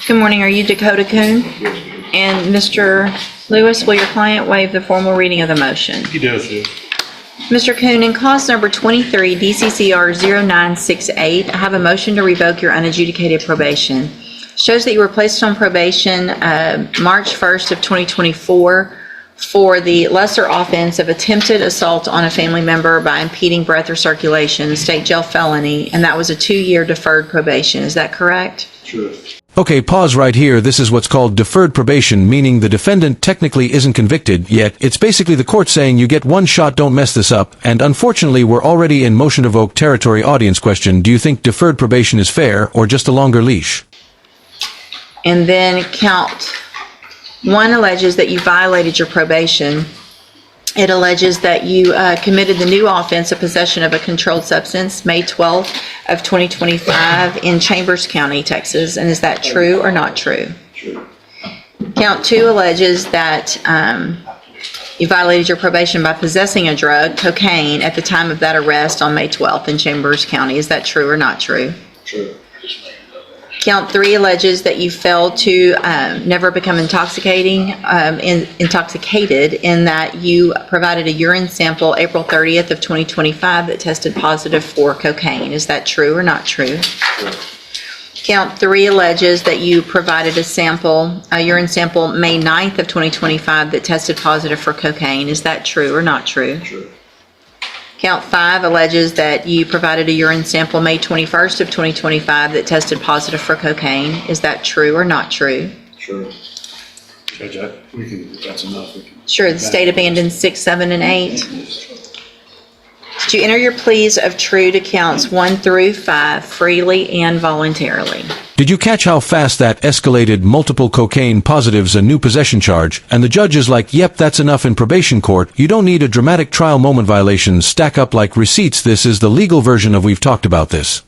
Good morning. Are you Dakota Kuhn? And Mr. Lewis, will your client waive the formal reading of the motion? He does, yeah. Mr. Kuhn, in cause number 23, DCCR 0968, I have a motion to revoke your unadjudicated probation. Shows that you were placed on probation March 1st of 2024 for the lesser offense of attempted assault on a family member by impeding breath or circulation, state jail felony, and that was a 2-year deferred probation. Is that correct? Sure. Okay, pause right here. This is what's called deferred probation, meaning the defendant technically isn't convicted yet. It's basically the court saying you get one shot, don't mess this up. And unfortunately, we're already in motion to vote territory. Audience question: do you think deferred probation is fair or just a longer leash? And then count 1 alleges that you violated your probation. It alleges that you committed the new offense of possession of a controlled substance, May 12th of 2025 in Chambers County, Texas. And is that true or not true? True. Count 2 alleges that you violated your probation by possessing a drug, cocaine, at the time of that arrest on May 12th in Chambers County. Is that true or not true? True. Count 3 alleges that you failed to never become intoxicated in that you provided a urine sample April 30th of 2025 that tested positive for cocaine. Is that true or not true? True. Count 3 alleges that you provided a urine sample May 9th of 2025 that tested positive for cocaine. Is that true or not true? True. Count 5 alleges that you provided a urine sample May 21st of 2025 that tested positive for cocaine. Is that true or not true? True. Judge, that's enough. Sure, the state abandoned 6, 7, and 8. Did you enter your pleas of true to counts 1 through 5 freely and voluntarily? Did you catch how fast that escalated? Multiple cocaine positives, a new possession charge, and the judge is like, yep, that's enough in probation court. You don't need a dramatic trial moment. Violations stack up like receipts. This is the legal version of we've talked about this.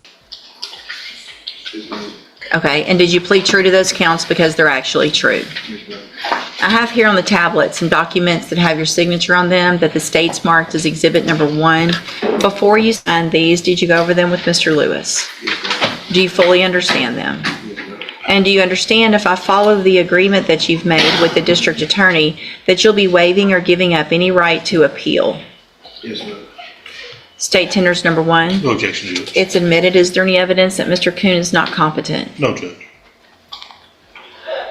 Okay, and did you plead true to those counts because they're actually true? I have here on the tablet some documents that have your signature on them that the state's marked as exhibit number 1. Before you signed these, did you go over them with Mr. Lewis? Do you fully understand them? And do you understand, if I follow the agreement that you've made with the district attorney, that you'll be waiving or giving up any right to appeal? Yes, ma'am. State tenders number 1. No objection, Judge. It's admitted. Is there any evidence that Mr. Kuhn is not competent? No, Judge.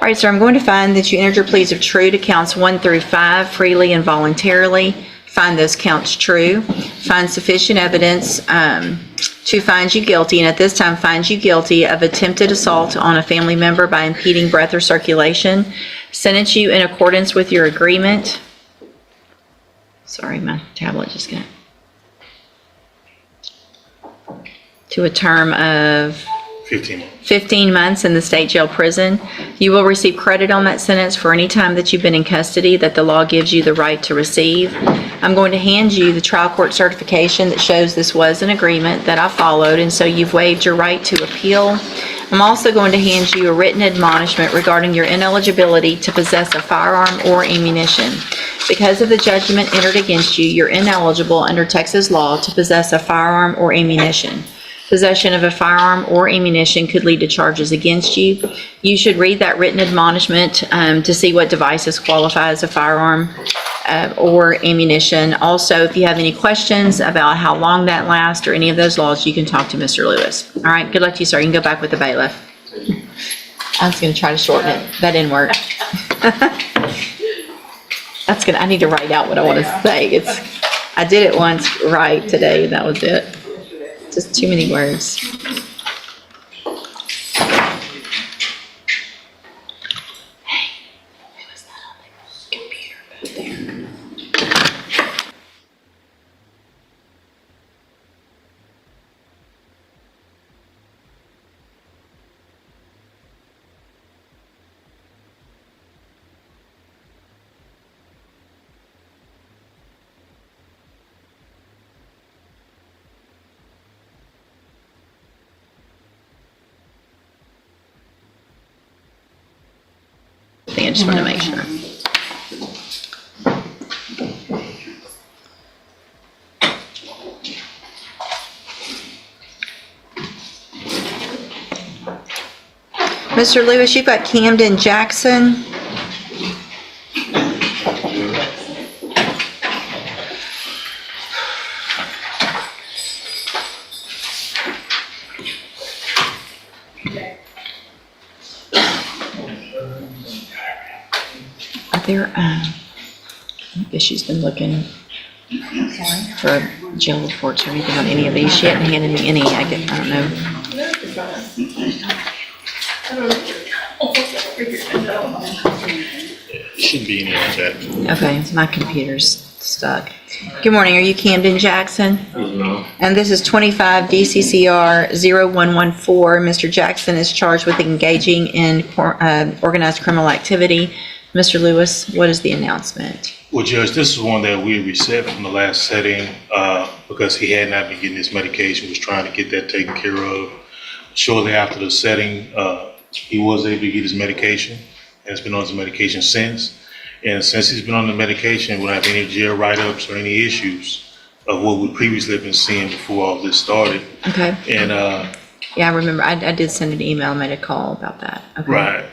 All right, sir, I'm going to find that you entered your pleas of true to counts 1 through 5 freely and voluntarily. Find those counts true. Find sufficient evidence to find you guilty, and at this time find you guilty of attempted assault on a family member by impeding breath or circulation. Sentence you in accordance with your agreement. Sorry, my tablet just got to a term of 15 months. 15 months in the state jail prison. You will receive credit on that sentence for any time that you've been in custody that the law gives you the right to receive. I'm going to hand you the trial court certification that shows this was an agreement that I followed, and so you've waived your right to appeal. I'm also going to hand you a written admonishment regarding your ineligibility to possess a firearm or ammunition. Because of the judgment entered against you, you're ineligible under Texas law to possess a firearm or ammunition. Possession of a firearm or ammunition could lead to charges against you. You should read that written admonishment to see what devices qualify as a firearm or ammunition. Also, if you have any questions about how long that lasts or any of those laws, you can talk to Mr. Lewis. All right, good luck to you, sir. You can go back with the bailiff. I was going to try to shorten it. That didn't work. I need to write out what I want to say. I did it once right today, and that was it. Just too many words. Hey, who was that on the computer back there? I just want to make sure. Mr. Lewis, you've got Camden Jackson. There, I guess she's been looking for jail reports or anything on any of these. She hadn't handed me any. I don't know. Shouldn't be any of that. Okay, my computer's stuck. Good morning. Are you Camden Jackson? No. And this is 25 DCCR 0114. Mr. Jackson is charged with engaging in organized criminal activity. Mr. Lewis, what is the announcement? Well, Judge, this is one that we reset from the last setting because he had not been getting his medication, was trying to get that taken care of. Shortly after the setting, he was able to get his medication and has been on his medication since. And since he's been on the medication, we don't have any jail write-ups or any issues of what we previously have been seeing before all this started. Okay. And yeah, I remember. I did send an email, made a call about that. Okay. right.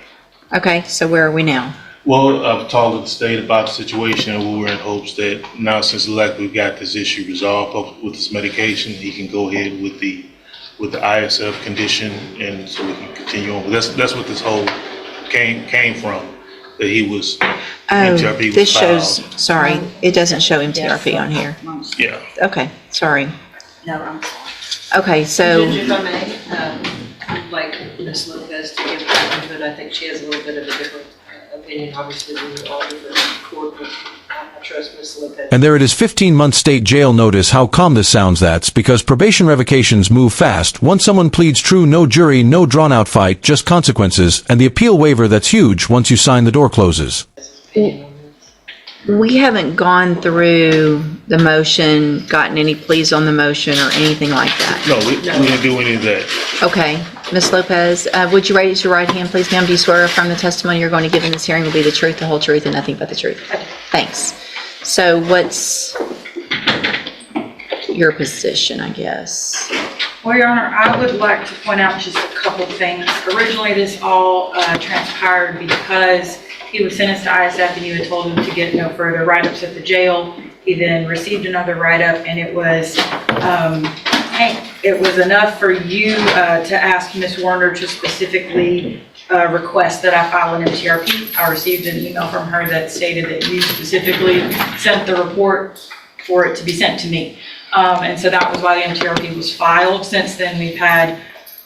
Okay, so where are we now? Well, I've talked to the state about the situation, and we were in hopes that now since we've got this issue resolved with this medication, he can go ahead with the ISF condition, and so we can continue on. That's what this whole came from, that he was MTRP was this filed. shows. Sorry, it doesn't show MTRP on here. Yeah. Okay, sorry. No, I'm sorry. Okay, so Judge, if I may, I'd like Ms. Lopez to give her input. I think she has a little bit of a different opinion, obviously, we all do the court, but I trust Ms. Lopez. And there it is, 15-month state jail notice. How calm this sounds. That's because probation revocations move fast. Once someone pleads true, no jury, no drawn-out fight, just consequences, and the appeal waiver that's huge once you sign the door closes. we haven't gone through the motion, gotten any pleas on the motion or anything like that. No, we didn't do any of that. Okay, Ms. Lopez, would you raise your right hand, please, ma'am? Do you swear affirm the testimony you're going to give in this hearing will be the truth, the whole truth, and nothing but the truth? Thanks. So what's your position, I guess? Well, Your Honor, I would like to point out just a couple things. Originally, this all transpired because he was sentenced to ISF and you had told him to get no further write-ups at the jail. He then received another write-up, and it was enough for you to ask Ms. Warner to specifically request that I file an MTRP. I received an email from her that stated that you specifically sent the report for it to be sent to me. And so that was why the MTRP was filed. Since then, we've had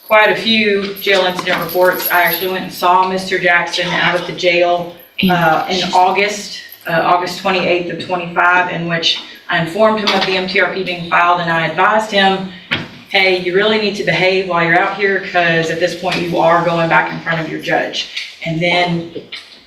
quite a few jail incident reports. I actually went and saw Mr. Jackson out at the jail in August 28th of 25, in which I informed him of the MTRP being filed, and I advised him, hey, you really need to behave while you're out here, because at this point you are going back in front of your judge. And then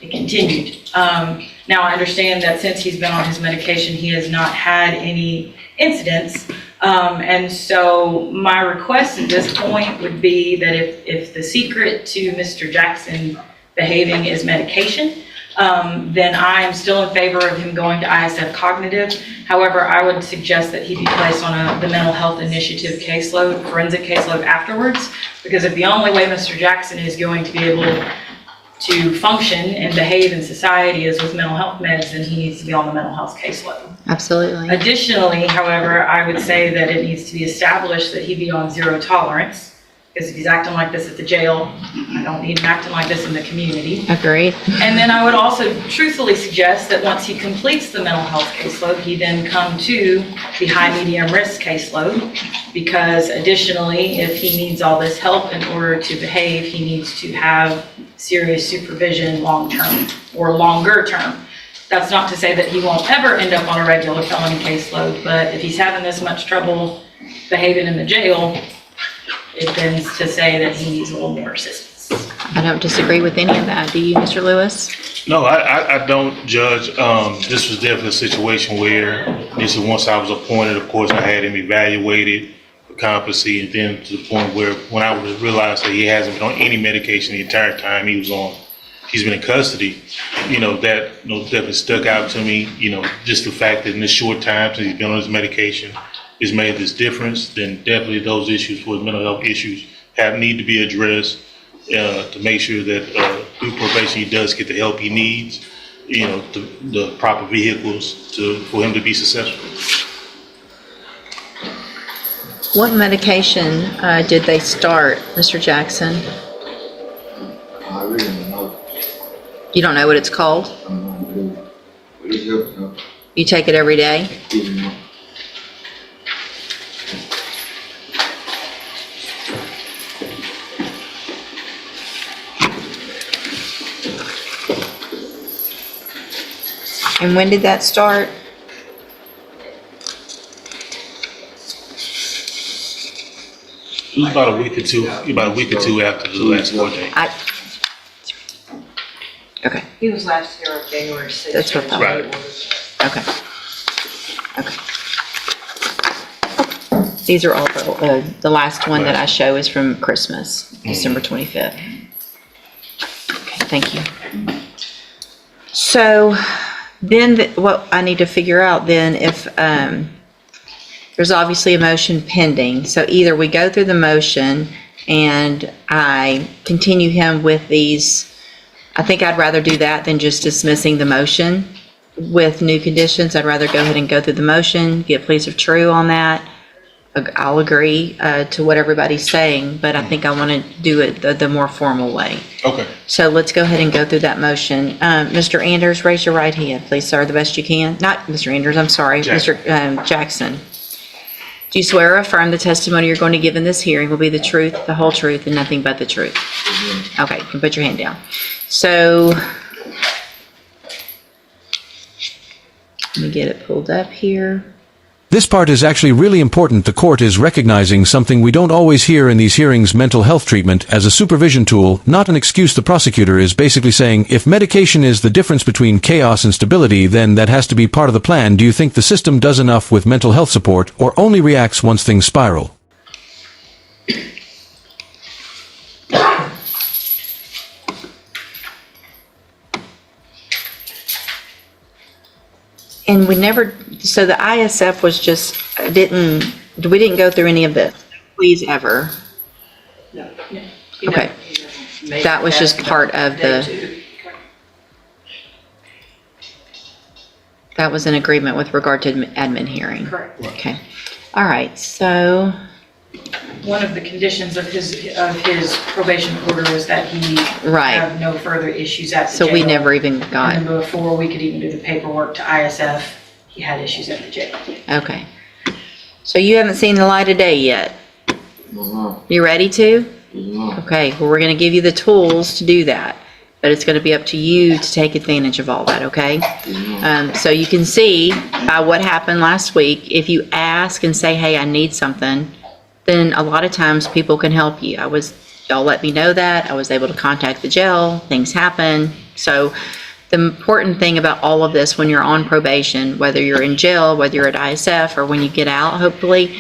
it continued. Now I understand that since he's been on his medication, he has not had any incidents. And so my request at this point would be that if the secret to Mr. Jackson behaving is medication, then I am still in favor of him going to ISF Cognitive. However, I would suggest that he be placed on the mental health initiative caseload, forensic caseload afterwards, because if the only way Mr. Jackson is going to be able to function and behave in society is with mental health meds, then he needs to be on the mental health caseload. Absolutely. Additionally, however, I would say that it needs to be established that he be on zero tolerance, because if he's acting like this at the jail, I don't need him acting like this in the community. Agreed. And then I would also truthfully suggest that once he completes the mental health caseload, he then come to the high medium risk caseload, because additionally, if he needs all this help in order to behave, he needs to have serious supervision long-term or longer term. That's not to say that he won't ever end up on a regular felony caseload, but if he's having this much trouble behaving in the jail, it tends to say that he needs a little more assistance. I don't disagree with any of that. Do you, Mr. Lewis? No, I don't, Judge. This was definitely a situation where, this is once I was appointed, of course, I had him evaluated for competency, and then to the point where when I realized that he hasn't been on any medication the entire time he's been in custody, that definitely stuck out to me. Just the fact that in this short time since he's been on his medication, has made this difference, then definitely those issues for mental health issues need to be addressed. to make sure that through probation he does get the help he needs, the proper vehicles for him to be successful. What medication did they start, Mr. Jackson? I really don't know. You don't know what it's called? I'm not really. But it helps, no. You take it every day? Even more. And when did that start? It was about a week or two after the last court date. Okay, He was last here on January 6th. That's what I thought. Right. okay. These are all, the last one that I show is from Christmas, December 25th. Okay, thank you. So then what I need to figure out then if, there's obviously a motion pending. So either we go through the motion and I continue him with these. I think I'd rather do that than just dismissing the motion with new conditions. I'd rather go ahead and go through the motion, get pleas of true on that. I'll agree to what everybody's saying, but I think I want to do it the more formal way. Okay. So let's go ahead and go through that motion. Mr. Anders, raise your right hand, please, sir, the best you can. Not Mr. Anders, I'm sorry, Jackson. Mr. Jackson. Do you swear or affirm the testimony you're going to give in this hearing will be the truth, the whole truth, and nothing but the truth? Okay, you can put your hand down. So, let me get it pulled up here. This part is actually really important. The court is recognizing something we don't always hear in these hearings: mental health treatment as a supervision tool, not an excuse. The prosecutor is basically saying, if medication is the difference between chaos and stability, then that has to be part of the plan. Do you think the system does enough with mental health support, or only reacts once things spiral? And we never, so the ISF was just, we didn't go through any of this, please, ever. No. Okay. That was just part of that was an agreement with regard to admin hearing. Correct. Okay. All right, so, One of the conditions of his probation order was that he Right. have no further issues at the so jail. we never even got, And then before we could even do the paperwork to ISF, he had issues at the jail. okay. So you haven't seen the light of day yet? No. You ready to? No. Okay, well, we're gonna give you the tools to do that, but it's gonna be up to you to take advantage of all that, okay? So you can see by what happened last week, if you ask and say, hey, I need something, then a lot of times people can help you. Y'all let me know that, I was able to contact the jail, things happen. So the important thing about all of this when you're on probation, whether you're in jail, whether you're at ISF, or when you get out, hopefully,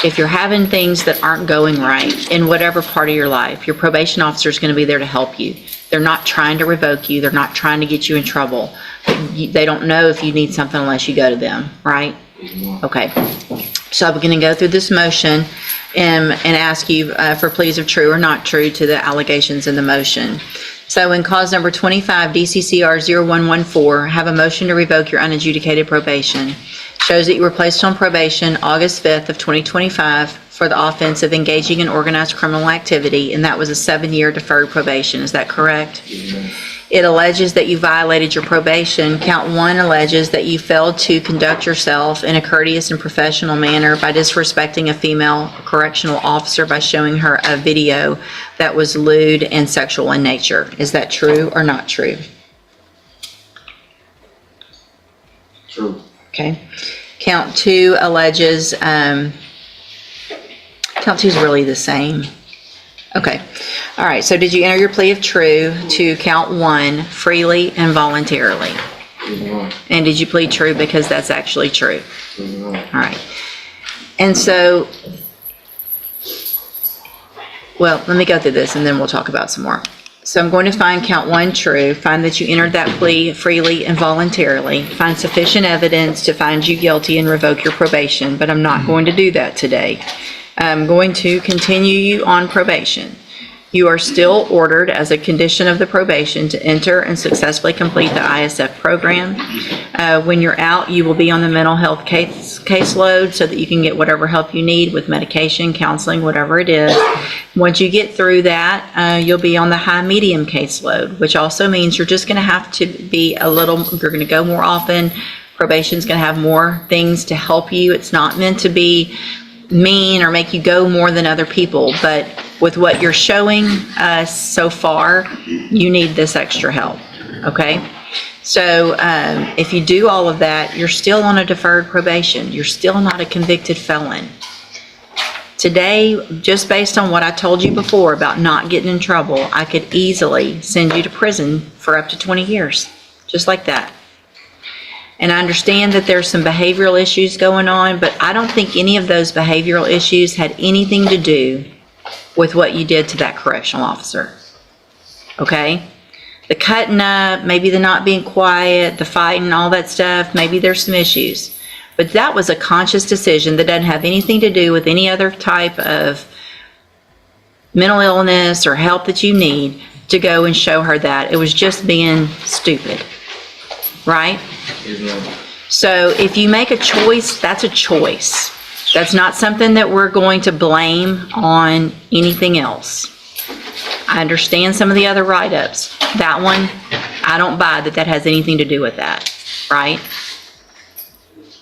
if you're having things that aren't going right in whatever part of your life, your probation officer is going to be there to help you. They're not trying to revoke you. They're not trying to get you in trouble. They don't know if you need something unless you go to them, right? Okay. So I'm going to go through this motion and ask you for pleas of true or not true to the allegations in the motion. So in cause number 25, DCCR 0114, have a motion to revoke your unadjudicated probation. Shows that you were placed on probation August 5th of 2025 for the offense of engaging in organized criminal activity, and that was a 7-year deferred probation. Is that correct? It alleges that you violated your probation. Count 1 alleges that you failed to conduct yourself in a courteous and professional manner by disrespecting a female correctional officer by showing her a video that was lewd and sexual in nature. Is that true or not true? True. Okay. Count 2 alleges, count 2 is really the same. Okay. All right. So did you enter your plea of true to count 1 freely and voluntarily? And did you plead true because that's actually true? All right. And so, well, let me go through this and then we'll talk about some more. So I'm going to find count 1 true, find that you entered that plea freely and voluntarily, find sufficient evidence to find you guilty and revoke your probation, but I'm not going to do that today. I'm going to continue you on probation. You are still ordered as a condition of the probation to enter and successfully complete the ISF program. When you're out, you will be on the mental health caseload so that you can get whatever help you need with medication, counseling, whatever it is. Once you get through that, you'll be on the high-medium caseload, which also means you're just going to have to be you're going to go more often. Probation's going to have more things to help you. It's not meant to be mean or make you go more than other people, but with what you're showing us so far, you need this extra help, okay? So if you do all of that, you're still on a deferred probation. You're still not a convicted felon. Today, just based on what I told you before about not getting in trouble, I could easily send you to prison for up to 20 years, just like that. And I understand that there's some behavioral issues going on, but I don't think any of those behavioral issues had anything to do with what you did to that correctional officer. Okay? The cutting up, maybe the not being quiet, the fighting, all that stuff, maybe there's some issues. But that was a conscious decision that doesn't have anything to do with any other type of mental illness or help that you need to go and show her that. It was just being stupid. Right? So if you make a choice, that's a choice. That's not something that we're going to blame on anything else. I understand some of the other write-ups. That one, I don't buy that has anything to do with that, right?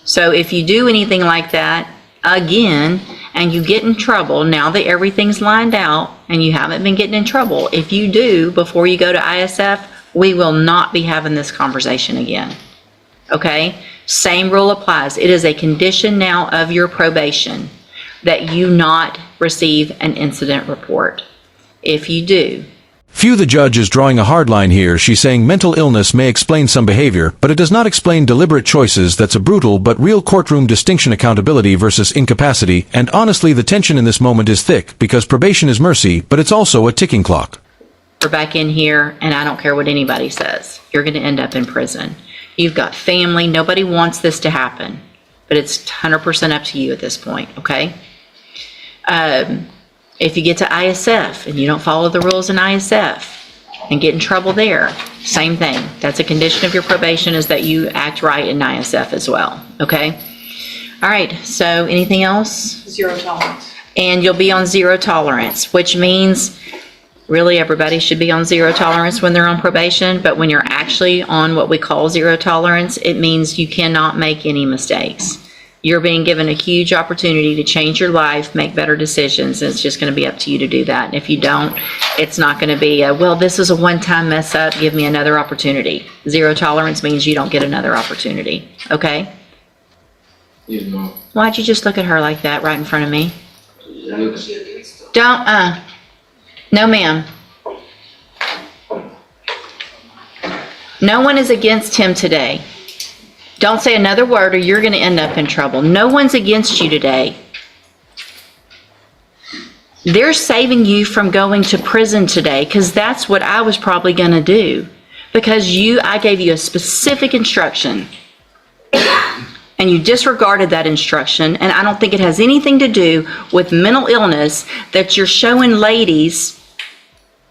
So if you do anything like that, again, and you get in trouble, now that everything's lined out and you haven't been getting in trouble, if you do, before you go to ISF, we will not be having this conversation again. Okay? Same rule applies. It is a condition now of your probation that you not receive an incident report. If you do. Few the judge is drawing a hard line here. She's saying mental illness may explain some behavior, but it does not explain deliberate choices. That's a brutal but real courtroom distinction: accountability versus incapacity. And honestly, the tension in this moment is thick because probation is mercy, but it's also a ticking clock. We're back in here, and I don't care what anybody says. You're going to end up in prison. You've got family. Nobody wants this to happen, but it's 100% up to you at this point, okay? If you get to ISF and you don't follow the rules in ISF and get in trouble there, same thing. That's a condition of your probation, is that you act right in ISF as well, okay? All right, so anything else? Zero tolerance. And you'll be on zero tolerance, which means really everybody should be on zero tolerance when they're on probation, but when you're actually on what we call zero tolerance, it means you cannot make any mistakes. You're being given a huge opportunity to change your life, make better decisions, and it's just going to be up to you to do that. And if you don't, it's not going to be, well, this is a one-time mess up, give me another opportunity. Zero tolerance means you don't get another opportunity, okay? Yes, ma'am. Why'd you just look at her like that right in front of me? Don't, no, ma'am. No one is against him today. Don't say another word or you're going to end up in trouble. No one's against you today. They're saving you from going to prison today because that's what I was probably going to do. Because I gave you a specific instruction and you disregarded that instruction, and I don't think it has anything to do with mental illness that you're showing ladies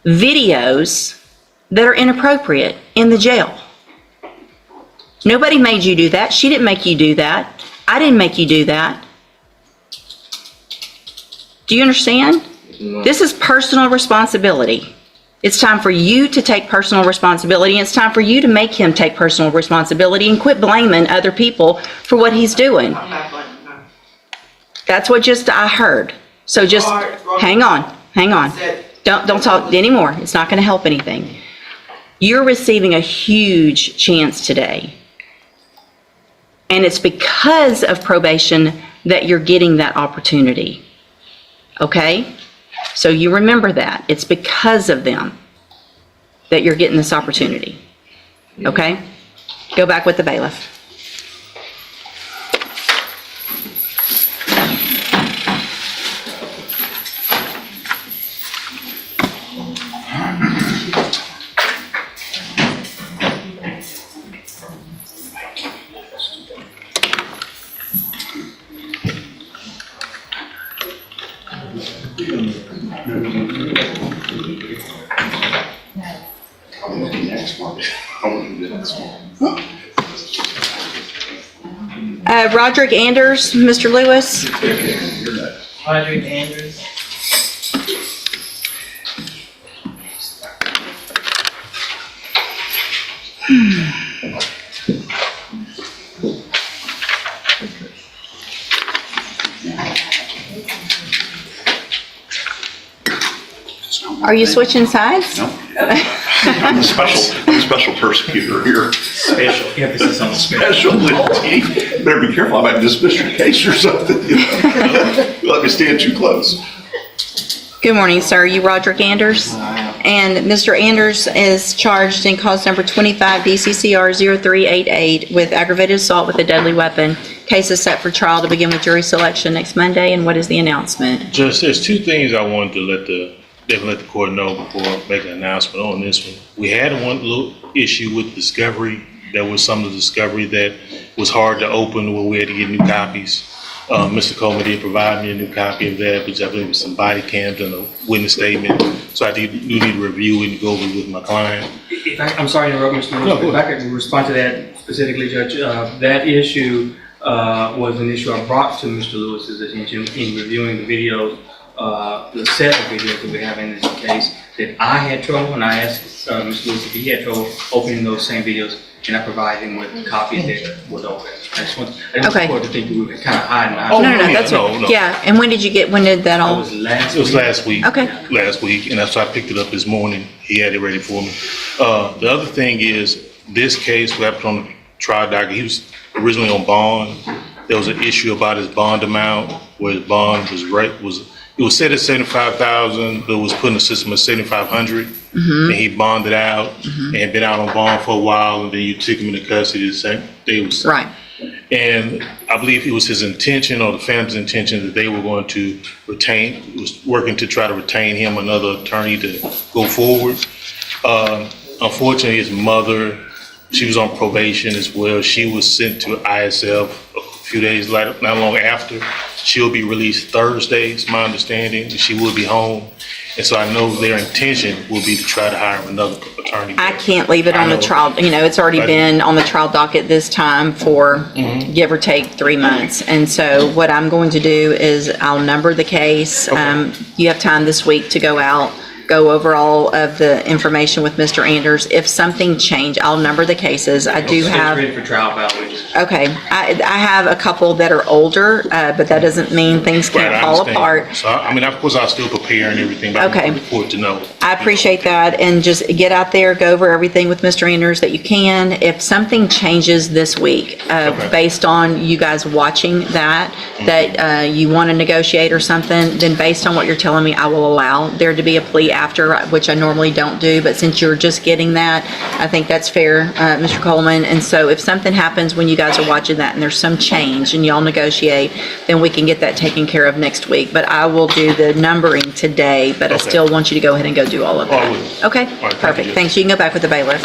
videos that are inappropriate in the jail. Nobody made you do that. She didn't make you do that. I didn't make you do that. Do you understand? No. This is personal responsibility. It's time for you to take personal responsibility, and it's time for you to make him take personal responsibility and quit blaming other people for what he's doing. That's what I heard. So just hang on. Don't talk anymore. It's not going to help anything. You're receiving a huge chance today. And it's because of probation that you're getting that opportunity. Okay? So you remember that. It's because of them that you're getting this opportunity. Okay? Go back with the bailiff. Roderick Anders, Mr. Lewis. Roderick Andrews. Are you switching sides? No. I'm the special persecutor here. Special emphasis on special. Specialty. Better be careful, I might dismiss your case or something. You let me stand too close. Good morning, sir. You Roderick Anders? And Mr. Anders is charged in cause number 25 DCCR 0388 with aggravated assault with a deadly weapon. Case is set for trial to begin with jury selection next Monday. And what is the announcement? Judge, there's two things I wanted to definitely let the court know before making an announcement on this one. We had one little issue with discovery. There was some of the discovery that was hard to open where we had to get new copies. Mr. Coleman did provide me a new copy of that, which I believe was some body cams and a witness statement. So I do need to review it and go over it with my client. I'm sorry to interrupt, Mr. Lewis. If I could respond to that specifically, Judge, that issue was an issue I brought to Mr. Lewis's attention in reviewing the videos, the set of videos that we have in this case, that I had trouble, and I asked Mr. Lewis if he had trouble opening those same videos, and I provided him with copies that would open. I just want Okay. the court to think we were kind of hiding out. Oh, No, yeah, that's no. yeah. And when did that That all? was last It was week. last week. Okay. Last week, and that's why I picked it up this morning. He had it ready for me. The other thing is, this case, we happened on the trial docket. He was originally on bond. There was an issue about his bond amount, where his bond it was set at $75,000, but it was put in the system at $7,500. And he bonded out and had been out on bond for a while, and then you took him into custody the same day. Right. And I believe it was his intention, or the family's intention, that they were going to was working to try to retain him another attorney to go forward. Unfortunately, his mother, she was on probation as well. She was sent to ISF a few days later, not long after. She'll be released Thursday, it's my understanding. She will be home. And so I know their intention will be to try to hire another attorney. I can't leave it on the trial. It's already been on the trial docket this time for give or take 3 months. And so what I'm going to do is I'll number the case. You have time this week to go out, go over all of the information with Mr. Anders. If something changed, I'll number the cases. I do It's have. ready for trial evaluation. Okay, I have a couple that are older, but that doesn't mean things Right, can't I fall understand. apart. So, of course, I'll still prepare and everything, but I Okay. want the court to know. I appreciate that, and just get out there, go over everything with Mr. Anders that you can. If something changes this week, Okay. based on you guys watching that you want to negotiate or something, then based on what you're telling me, I will allow there to be a plea after, which I normally don't do, but since you're just getting that, I think that's fair, Mr. Coleman. And so if something happens when you guys are watching that and there's some change and y'all negotiate, then we can get that taken care of next week. But I will do the numbering today, but I Okay. still want you to go ahead and go do all of Oh, I that. will. Okay, All right, thank perfect. you. Thanks. You can go back with the bailiff.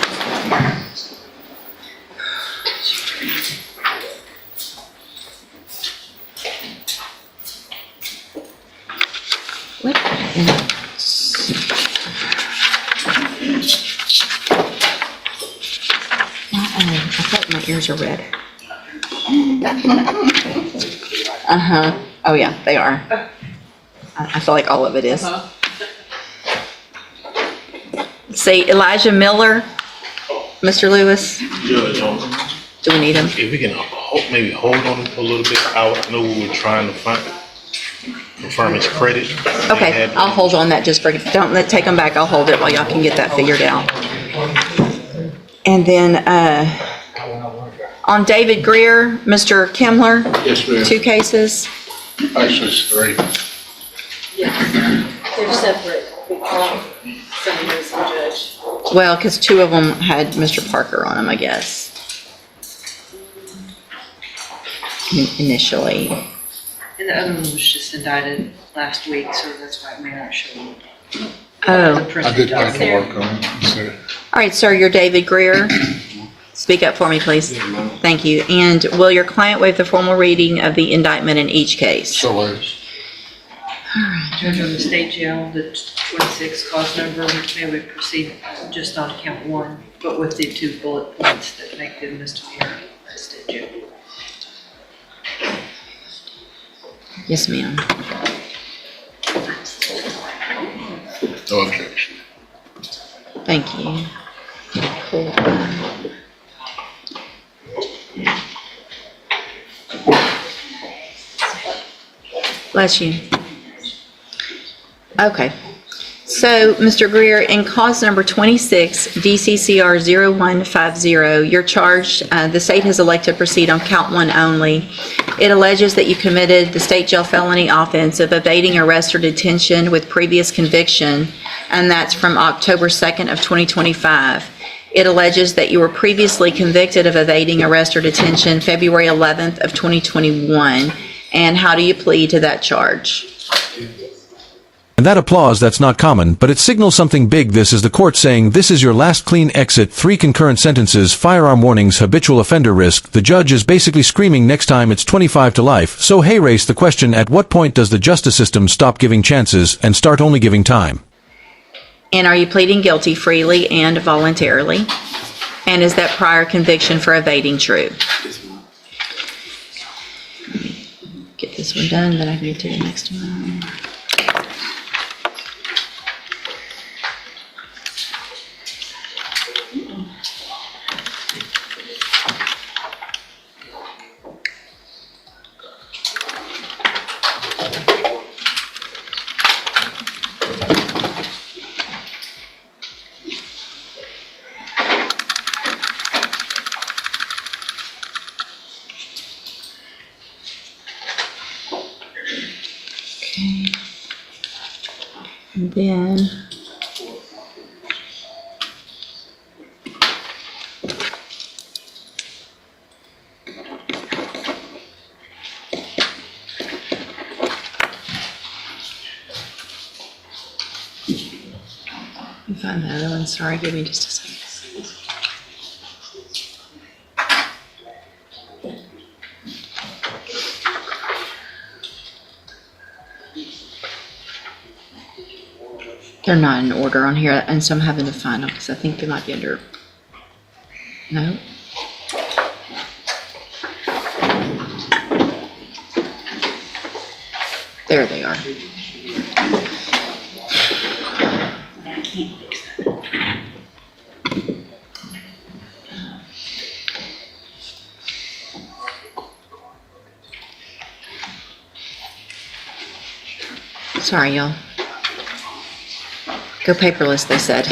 What? I thought my ears are red. Uh-huh. Oh, yeah, they are. I feel like all of it is. Say Elijah Miller, Mr. Lewis, Judge, do we need him? if we can maybe hold on a little bit, I know we were trying to confirm his credit. Okay, I'll hold on that just for, take them back, I'll hold it while y'all can get that figured out. And then, on David Greer, Mr. Kimler, Yes, ma'am. 2 cases. Actually, it's 3. Yeah, they're separate. Some reason, Judge. Well, because 2 of them had Mr. Parker on them, I guess. Initially. And the other one was just indicted last week, so that's why it may not show. Oh, The printed document. work on it. So, all right, sir, you're David Greer. Speak up for me, please. Thank you. And will your client waive the formal reading of the indictment in each case? so is. All right. Judge, on the state jail, the 26 cause number, may we proceed just on count one, but with the 2 bullet points that make the misdemeanor at state jail? Yes, ma'am. No objection. Thank you. Pull that. Bless you. Okay. So, Mr. Greer, in cause number 26, DCCR 0150, you're charged, the state has elected to proceed on count one only. It alleges that you committed the state jail felony offense of evading arrest or detention with previous conviction, and that's from October 2nd of 2025. It alleges that you were previously convicted of evading arrest or detention February 11th of 2021. And how do you plead to that charge? And that applause, that's not common, but it signals something big. This is the court saying, this is your last clean exit, 3 concurrent sentences, firearm warnings, habitual offender risk. The judge is basically screaming next time it's 25 to life. So hey, race the question, at what point does the justice system stop giving chances and start only giving time? And are you pleading guilty freely and voluntarily? And is that prior conviction for evading true? Get this one done, then I can get to the next one. Okay. And then let me find the other one. Sorry, give me just a second. They're not in order on here, and so I'm having to find them because I think they might be under. No. There they are. Sorry, y'all. Go paperless, they said.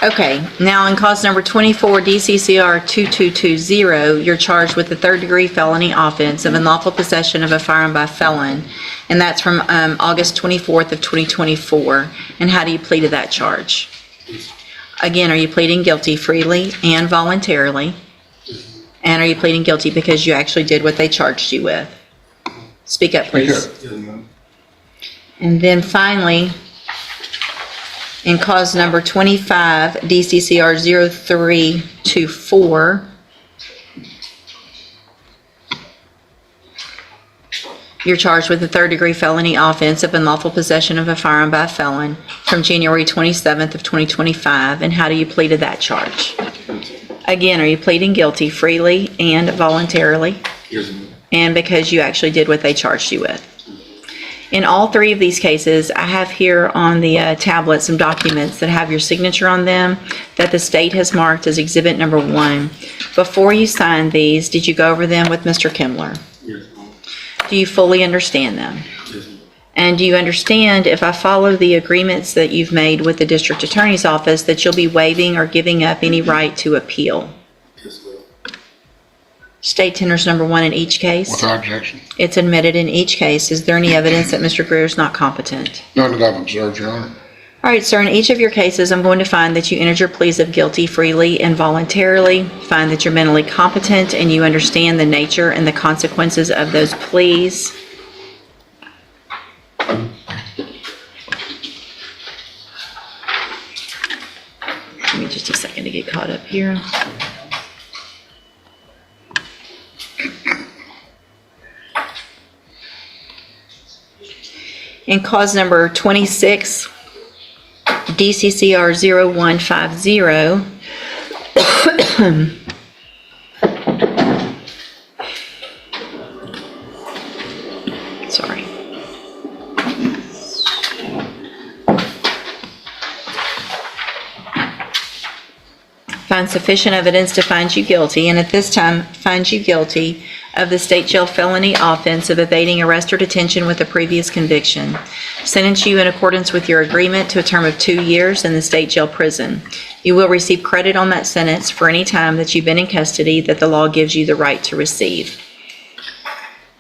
Okay, now in cause number 24, DCCR 2220, you're charged with the third-degree felony offense of unlawful possession of a firearm by a felon, and that's from August 24th of 2024. And how do you plead to that charge? Again, are you pleading guilty freely and voluntarily? And are you pleading guilty because you actually did what they charged you with? Speak up, please. And then finally, in cause number 25, DCCR 0324, you're charged with the third-degree felony offense of unlawful possession of a firearm by a felon from January 27th of 2025. And how do you plead to that charge? Again, are you pleading guilty freely and voluntarily? And because you actually did what they charged you with? In all three of these cases, I have here on the tablet some documents that have your signature on them that the state has marked as exhibit number 1. Before you signed these, did you go over them with Mr. Kimler? Yes. Do you fully understand them? Yes. And do you understand, if I follow the agreements that you've made with the district attorney's office, that you'll be waiving or giving up any right to appeal? Yes, ma'am. State tenders number 1 in each case? Without objection. It's admitted in each case. Is there any evidence that Mr. Greer is not competent? None that I've observed, Your Honor. All right, sir, in each of your cases, I'm going to find that you entered your pleas of guilty freely and voluntarily, find that you're mentally competent and you understand the nature and the consequences of those pleas. Give me just a second to get caught up here. And cause number 26, DCCR 0150. Sorry. Find sufficient evidence to find you guilty, and at this time, find you guilty of the state jail felony offense of evading arrest or detention with a previous conviction. Sentence you in accordance with your agreement to a term of 2 years in the state jail prison. You will receive credit on that sentence for any time that you've been in custody that the law gives you the right to receive.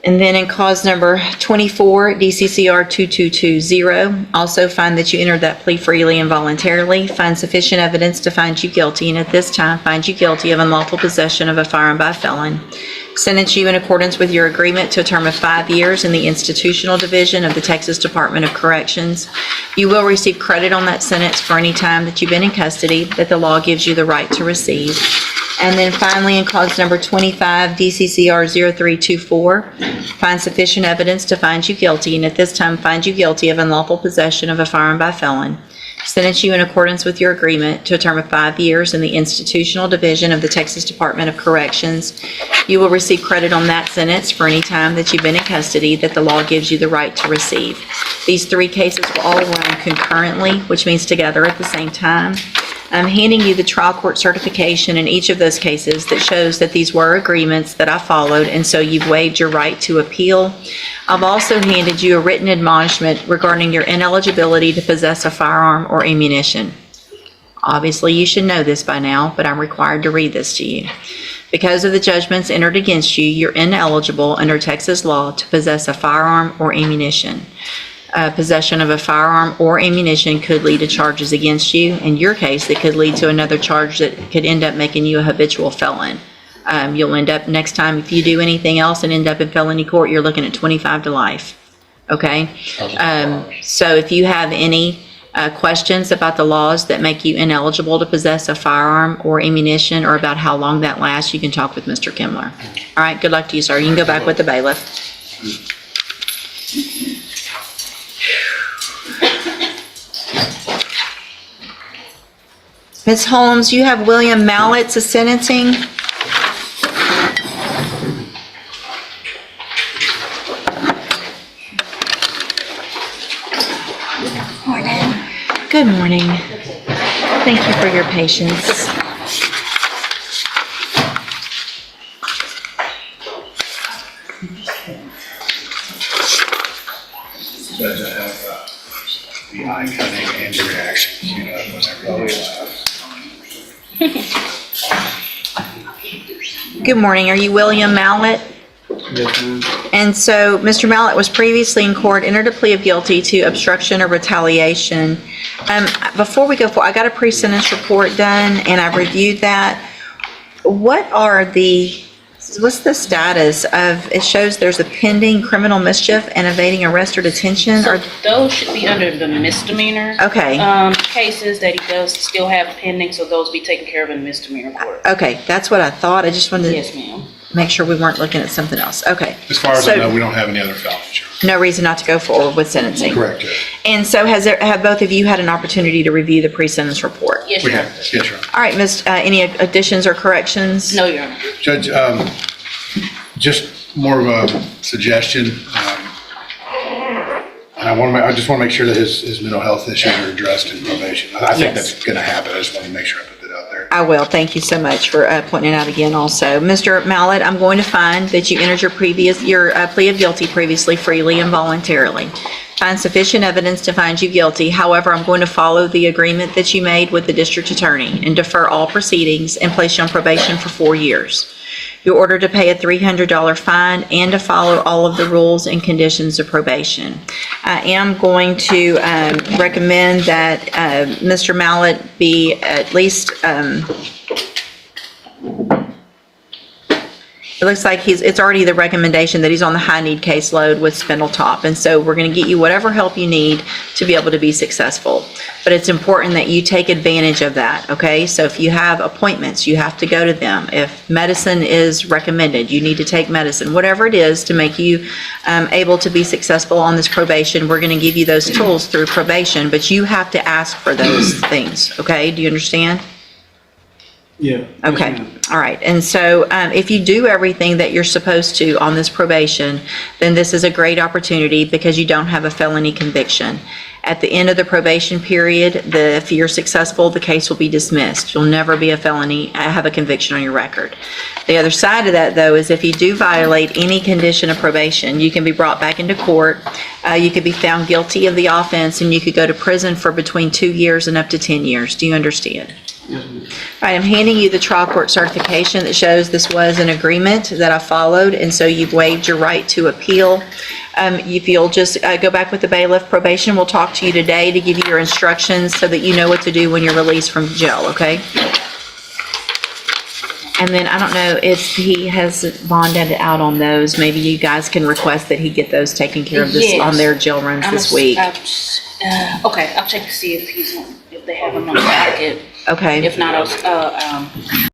And then in cause number 24, DCCR 2220, also find that you entered that plea freely and voluntarily. Find sufficient evidence to find you guilty, and at this time, find you guilty of unlawful possession of a firearm by a felon. Sentence you in accordance with your agreement to a term of 5 years in the institutional division of the Texas Department of Corrections. You will receive credit on that sentence for any time that you've been in custody that the law gives you the right to receive. And then finally, in cause number 25, DCCR 0324, find sufficient evidence to find you guilty, and at this time, find you guilty of unlawful possession of a firearm by a felon. Sentence you in accordance with your agreement to a term of 5 years in the institutional division of the Texas Department of Corrections. You will receive credit on that sentence for any time that you've been in custody that the law gives you the right to receive. These 3 cases will all run concurrently, which means together at the same time. I'm handing you the trial court certification in each of those cases that shows that these were agreements that I followed, and so you've waived your right to appeal. I've also handed you a written admonishment regarding your ineligibility to possess a firearm or ammunition. Obviously, you should know this by now, but I'm required to read this to you. Because of the judgments entered against you, you're ineligible under Texas law to possess a firearm or ammunition. Possession of a firearm or ammunition could lead to charges against you. In your case, it could lead to another charge that could end up making you a habitual felon. You'll end up, next time, if you do anything else and end up in felony court, you're looking at 25 to life. Okay? So if you have any questions about the laws that make you ineligible to possess a firearm or ammunition, or about how long that lasts, you can talk with Mr. Kimler. All right, good luck to you, sir. You can go back with the bailiff. Ms. Holmes, you have William Mallett's sentencing. Good morning. Thank you for your patience. Judge, I have the eye cutting and reactions, you know, whenever you laugh. Good morning. Are you William Mallett? Yes, ma'am. And so Mr. Mallett was previously in court, entered a plea of guilty to obstruction or retaliation. Before we go forward, I got a pre-sentence report done and I've reviewed that. What's the status of, it shows there's a pending criminal mischief and evading arrest or detention? So Or those should be under the misdemeanor. Okay. Cases that he does still have pending, so those be taken care of in misdemeanor court. Okay, that's what I thought. I just wanted Yes, to ma'am. make sure we weren't looking at something else. Okay. As far as I So- know, we don't have any other felony charges. No reason not to go forward with sentencing. Correct, Judge. And so have both of you had an opportunity to review the pre-sentence report? Yes, We Your have, Honor. yes, Your Honor. All right, any additions or corrections? No, Your Honor. Judge, just more of a suggestion. And I just want to make sure that his mental health issues are addressed in probation. I think Yes. that's going to happen. I just want to make sure I put that out there. I will. Thank you so much for pointing it out again also. Mr. Mallett, I'm going to find that you entered your plea of guilty previously freely and voluntarily. Find sufficient evidence to find you guilty. However, I'm going to follow the agreement that you made with the district attorney and defer all proceedings and place you on probation for 4 years. You're ordered to pay a $300 fine and to follow all of the rules and conditions of probation. I am going to recommend that Mr. Mallett be at least It looks like it's already the recommendation that he's on the high-need caseload with Spindletop, and so we're going to get you whatever help you need to be able to be successful. But it's important that you take advantage of that, okay? So if you have appointments, you have to go to them. If medicine is recommended, you need to take medicine. Whatever it is to make you able to be successful on this probation, we're going to give you those tools through probation, but you have to ask for those things, okay? Do you understand? Yeah. Okay, all right. And so if you do everything that you're supposed to on this probation, then this is a great opportunity because you don't have a felony conviction. At the end of the probation period, if you're successful, the case will be dismissed. You'll never be a felony, have a conviction on your record. The other side of that, though, is if you do violate any condition of probation, you can be brought back into court, you could be found guilty of the offense, and you could go to prison for between 2 years and up to 10 years. Do you understand? All right, I'm handing you the trial court certification that shows this was an agreement that I followed, and so you've waived your right to appeal. If you'll just go back with the bailiff, probation will talk to you today to give you your instructions so that you know what to do when you're released from jail, okay? And then I don't know if he has bonded out on those. Maybe you guys can request that he get those taken care of this on their jail runs this week. Okay, I'll check to see if they have them on the packet. Okay. If not, I'll,